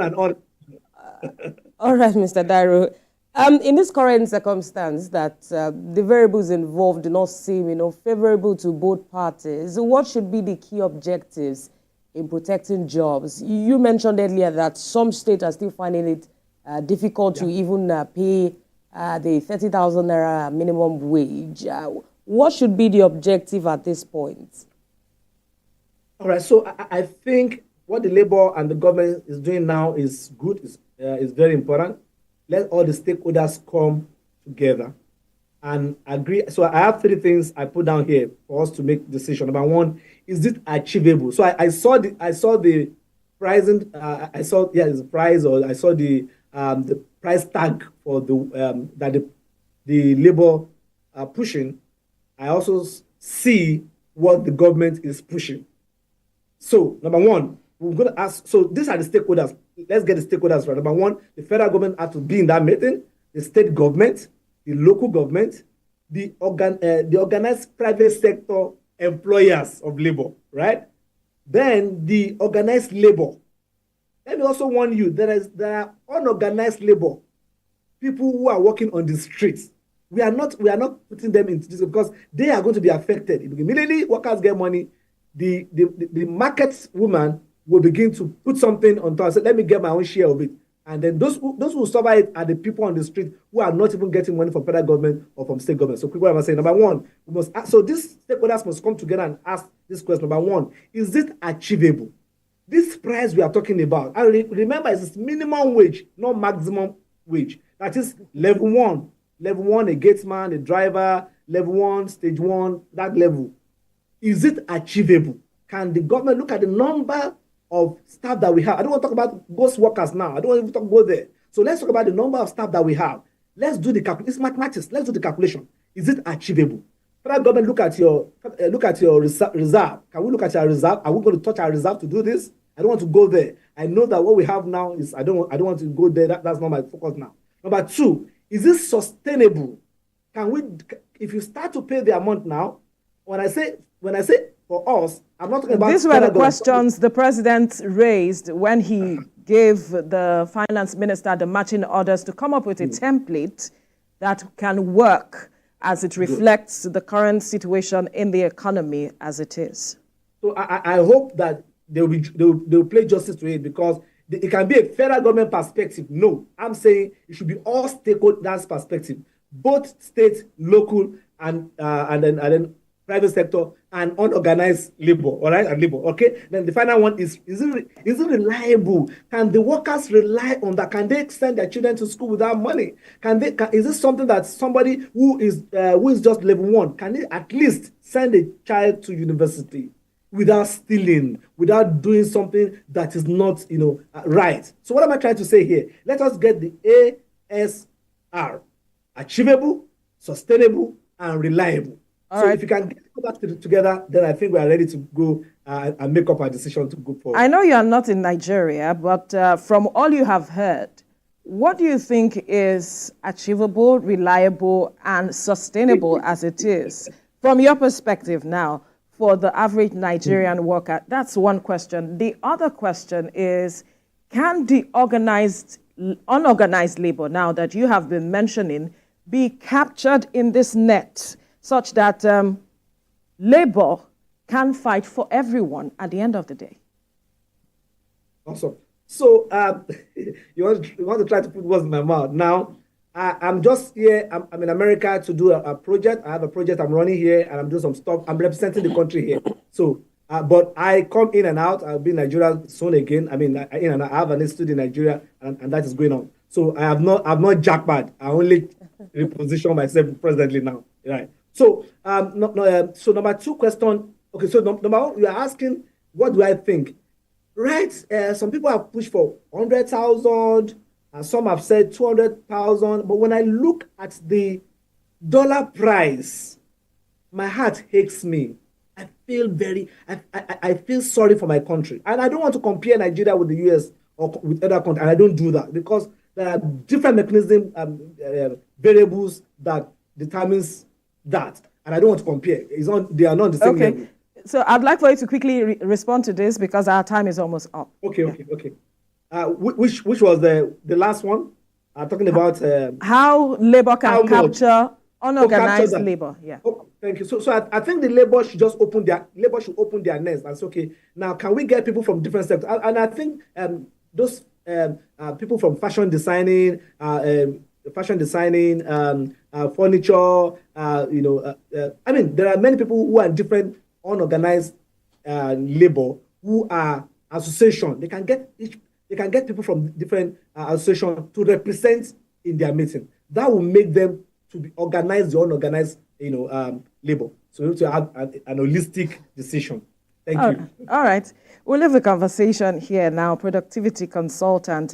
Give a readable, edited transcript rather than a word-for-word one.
and on. All right, Mr. Dairo. In this current circumstance that the variables involved do not seem, favorable to both parties, what should be the key objectives in protecting jobs? You mentioned earlier that some states are still finding it difficult to even pay the 30,000 naira minimum wage. What should be the objective at this point? All right, so I think what the Labour and the government is doing now is good, is very important. Let all the stakeholders come together and agree. So I have three things I put down here for us to make decision. Number one, is it achievable? So I saw the pricing. I saw it's price, or I saw the price tag for that the Labour are pushing. I also see what the government is pushing. So number one, we're going to ask. So these are the stakeholders. Let's get the stakeholders right. Number one, the federal government has to be in that meeting. The state government, the local government, the organized private sector employers of labor, right? Then the organized labor. Let me also warn you, there are unorganized labor, people who are working on the streets. We are not putting them into this because they are going to be affected. Immediately workers get money, the market woman will begin to put something on top. Say, let me get my own share of it. And then those who suffer it are the people on the street who are not even getting money from federal government or from state government. So people are saying, number one, we must ask, so these stakeholders must come together and ask this question. Number one, is it achievable? This price we are talking about, and remember, it's minimum wage, not maximum wage. That is level one, a gatesman, a driver, level one, stage one, that level. Is it achievable? Can the government look at the number of staff that we have? I don't want to talk about ghost workers now. I don't want to go there. So let's talk about the number of staff that we have. Let's do the calculation. It's mathematics. Let's do the calculation. Is it achievable? Federal government, look at your reserve. Can we look at our reserve? Are we going to touch our reserve to do this? I don't want to go there. I know that what we have now is I don't want to go there. That's not my focus now. Number two, is this sustainable? Can we, if you start to pay the amount now, when I say for us, I'm not talking about. These were the questions the president raised when he gave the finance minister the matching orders to come up with a template that can work as it reflects the current situation in the economy as it is. So I hope that they'll play justice to it, because it can be a federal government perspective. No, I'm saying it should be all stakeholders perspective, both state, local, and then private sector and unorganized labor, all right, and labor, okay? Then the final one is it reliable? Can the workers rely on that? Can they send their children to school without money? Is this something that somebody who is just level one, can they at least send a child to university without stealing, without doing something that is not, right? So what am I trying to say here? Let us get the ASR: achievable, sustainable, and reliable. All right. If you can get that together, then I think we are ready to go and make up our decision to go forward. I know you are not in Nigeria, but from all you have heard, what do you think is achievable, reliable, and sustainable as it is? From your perspective now, for the average Nigerian worker, that's one question. The other question is, can the unorganized labor, now that you have been mentioning, be captured in this net, such that labor can fight for everyone at the end of the day? Awesome. So you want to try to put words in my mouth. Now, I'm just here. I'm in America to do a project. I have a project I'm running here, and I'm doing some stuff. I'm representing the country here. So, but I come in and out. I'll be in Nigeria soon again. I mean, I have an institute in Nigeria, and that is going on. So I'm not jackpot. I only reposition myself presently now. Right. So, so number two question. Okay, so number one, you are asking, what do I think? Right. Some people have pushed for 100,000, and some have said 200,000. But when I look at the dollar price, my heart aches me. I feel sorry for my country, and I don't want to compare Nigeria with the US or with other countries, and I don't do that because there are different mechanisms, variables that determines that, and I don't want to compare. They are not the same level. So I'd like for you to quickly respond to this because our time is almost up. Okay. which was the last one, talking about how labor how can much? capture unorganized that. labor. Yeah. Oh, thank you. So I think the labor should just open their nest and say, okay, now can we get people from different sectors? And I think those people from fashion designing, furniture, I mean, there are many people who are in different unorganized labor who are association. They can get people from different association to represent in their meeting. That will make them to be organized the unorganized, labor. So we have to have an holistic decision. Thank you. All right. We'll leave the conversation here now. Productivity consultant